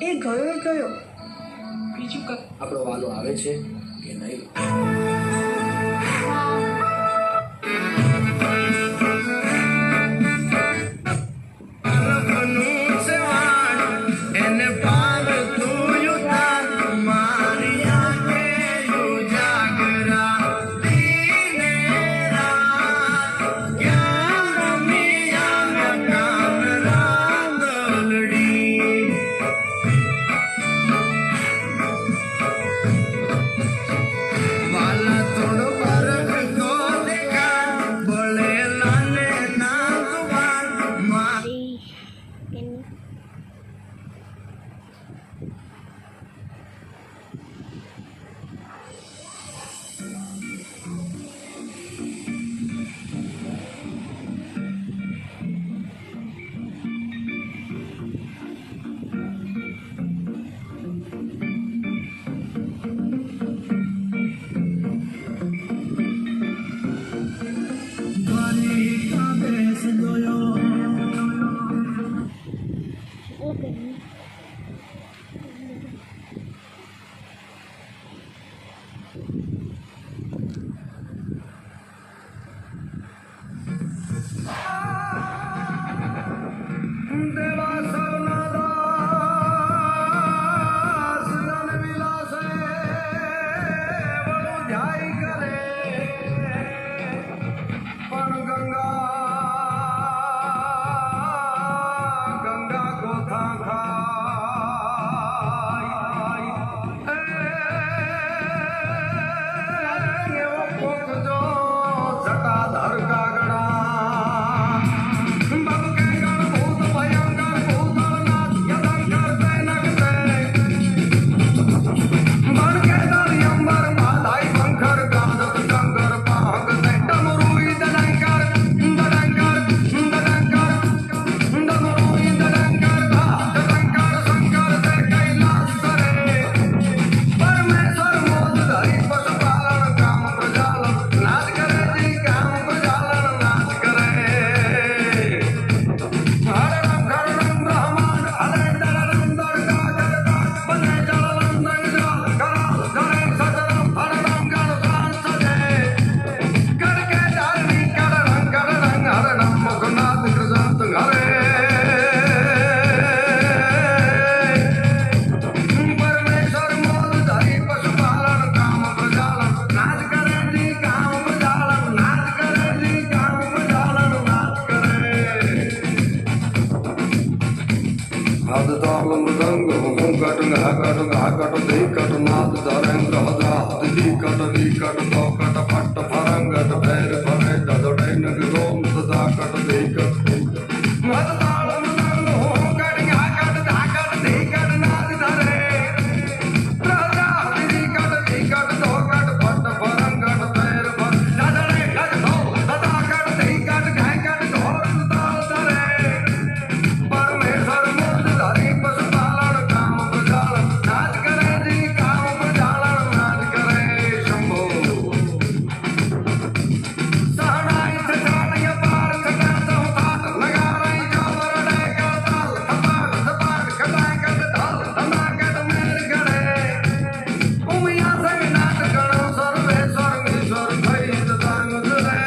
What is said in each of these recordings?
એ ગયો બીજું કા આપણો વાલો આવે છે કે નહીં? વાલા થોડો ફરક नाद ताल मृदंग हुम कटंग हकटंग हकट दी कट नाद तरंग हजात दी कट तो कट फट फरंगट भैर भरे ददड़े नग रोम सदा कट दी कट नाद ताल मृदंग हुम कटंग हकट हकट दी कट नाद धरे दी कट तो कट फट फरंगट भैर भरे ददड़े नग रोम सदा कट दी कट घाकट घोर ताल धरे परमेश्वर मूर्त धरी पशुपालन काम प्रजालन नाच करे जी काम प्रजालन नाच करे शंभो सहनाई सजानय पार खटा तो थाट लगा रही जावर डे का ताल थपाट थपाट खटाई कट ढाल धमाकट मेर गड़े उमिया संग नाच गणो सर्वेश्वर ईश्वर खरीद दांग रे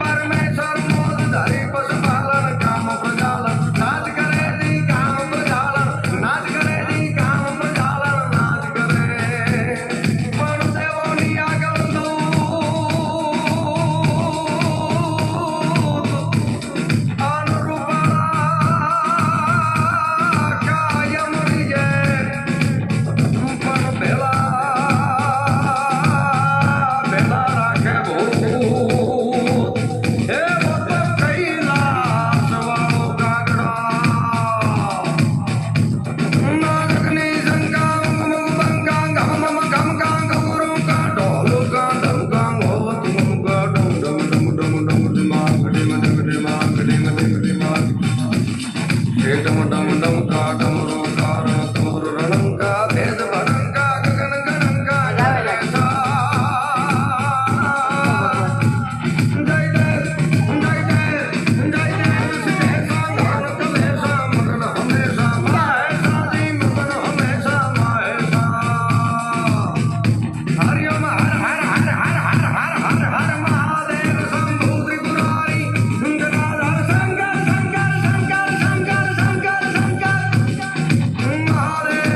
परमेश्वर मोद धरी पशुपालन काम प्रजालन नाच करे जी काम प्रजालन नाच करे जी काम प्रजालन नाच करे पण देवोनी આગળ દૂત અનુરૂપા કાયમ રીજે પણ ભેલા ભેલા રાખે ભૂત હે મોટ કૈલાસ વાળો કાગડા નાગની શંકા બંકા ગમ ગમ ગમ ગમ કા ઢોલો કા ડમ કાંગ હોત મમ કા ડમ ડમ ડમ ડમ ડમ દિમાગ દિમાગ દિમાગ દિમાગ હે ડમ ડમ ડમ કા ડમરો કારણ તમરો રણં કા ભેદ ભરં કા ગગન ગણં કા જય જય જય જય જય સાધારણ કલેશા મગન હંમેશા માય સાજી મગન હંમેશા માય સા હરિ ઓમ હર હર હર હર હર હર હર હર મહાદેવ શંભુ ત્રિપુરારી ગંગાધર શંકર શંકર શંકર શંકર શંકર શંકર મહાદેવ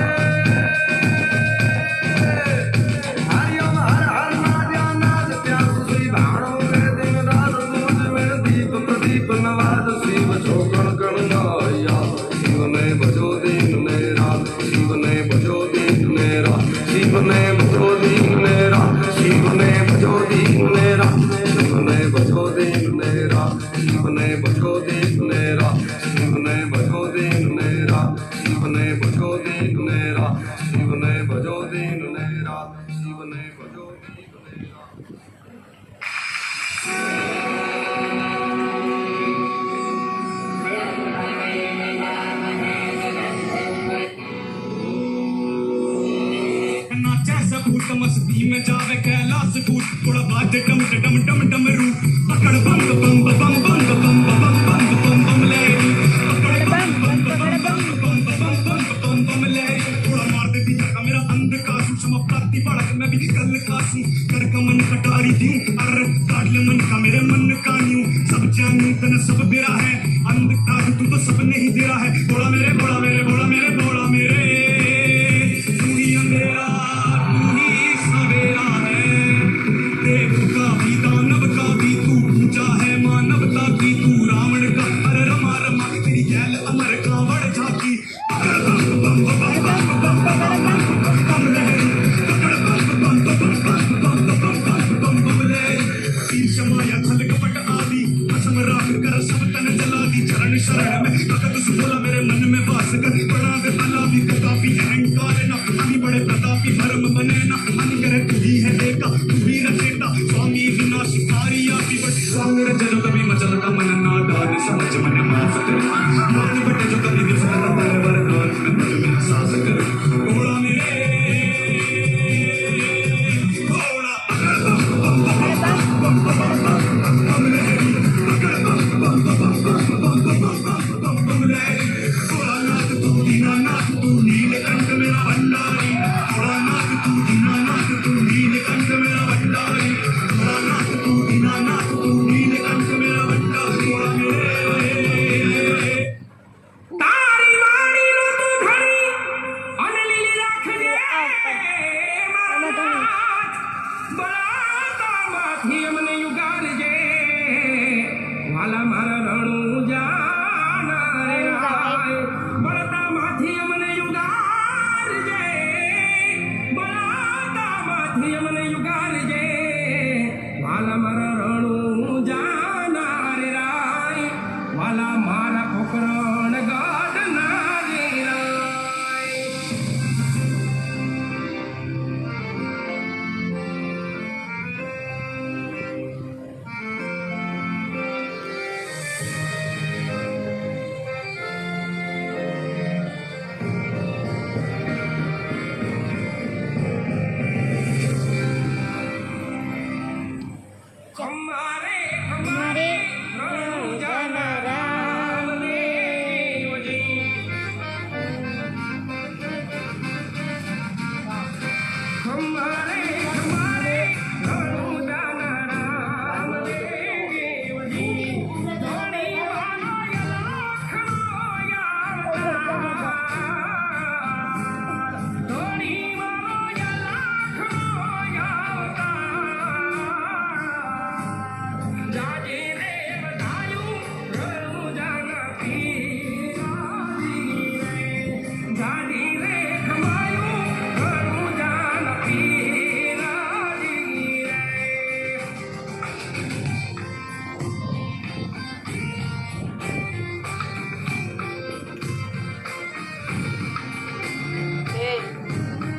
હરિ ઓમ હર હર નાદ્યા નાદ ત્યાસ શ્રી ભાણો રે દિન રાત દૂજ મેં દીપ પ્રદીપ નવાદ શિવ છોકણ કણ ગાયા શિવને ભજો દીન ને રાત શિવને ભજો દીન ને રાત શિવને ભજો દીન ને રાત શિવને ભજો દીન ને રાત શિવને ભજો દીન ને રાત શિવને ભજો દીન ને રાત શિવને ભજો દીન ને રાત શિવને ભજો દીન ને રાત શિવને ભજો દીન ને રાત શિવને ભજો દીન ને રાત नाचा सब भूत मस्ती में जावे कैलाश कूट थोड़ा बात डम डम डम डमरू पकड़ बम बम बम बम बम बम बम बम बम ले पकड़ बम बम बम बम बम बम बम बम ले थोड़ा मार देती जगह मेरा अंधकार सूक्ष्म प्राप्ति बढ़क मैं भी कल कासू कर का मन कटारी दूं अर काट ले मन का मेरे मन का न्यू सब जानू तन सब मेरा है अंधकार तू तो सब नहीं दे रहा है बोला मेरे बोला मेरे बोला मेरे बोला मेरे तू ही अंधेरा तू ही सवेरा है देव का भी दानव का भी तू पूजा है मानवता की तू रावण का अरे रमा रमा तेरी गैल अमर कांवड़ झाकी पकड़ बम बम बम बम बम बम बम बम ले पकड़ बम बम बम बम बम बम बम बम ले शीर्ष माया छल कपट आदि असम राग कर सब तन जला दी चरण शरण में भगत सुबोला मेरे मन में वास कर बड़ा वे भला भी कदापि अहंकार न हनी बड़े प्रतापी धर्म बने न हनी करे तू ही है देखा तू ही रचेता स्वामी विनाशकारी आदि बट संग रचन कभी मचल का मन ना डाल समझ मन माफ कर मान बटे जो कभी विफल पर वरदान में पल में सास कर घोड़ा मेरे घोड़ा बम बम बम बम बम ले पकड़ बम बम बम बम बम बम ले घोड़ा नाथ तू दीनानाथ तू नीलकंठ मेरा भंडारी घोड़ा नाथ तू दीनानाथ तू नीलकंठ मेरा भंडारी घोड़ा नाथ तू दीनानाथ तू नीलकंठ मेरा भंडारी घोड़ा मेरे तारी वाणी नो तू धरी अनलीली રાખજે બળાતા માથી અમને યુગારજે વાલા મારા રણુ વાલા મારા રણું જાનાર રાય વાલા મારા પોકરણ ગાડનારી રાય અમારે અમારે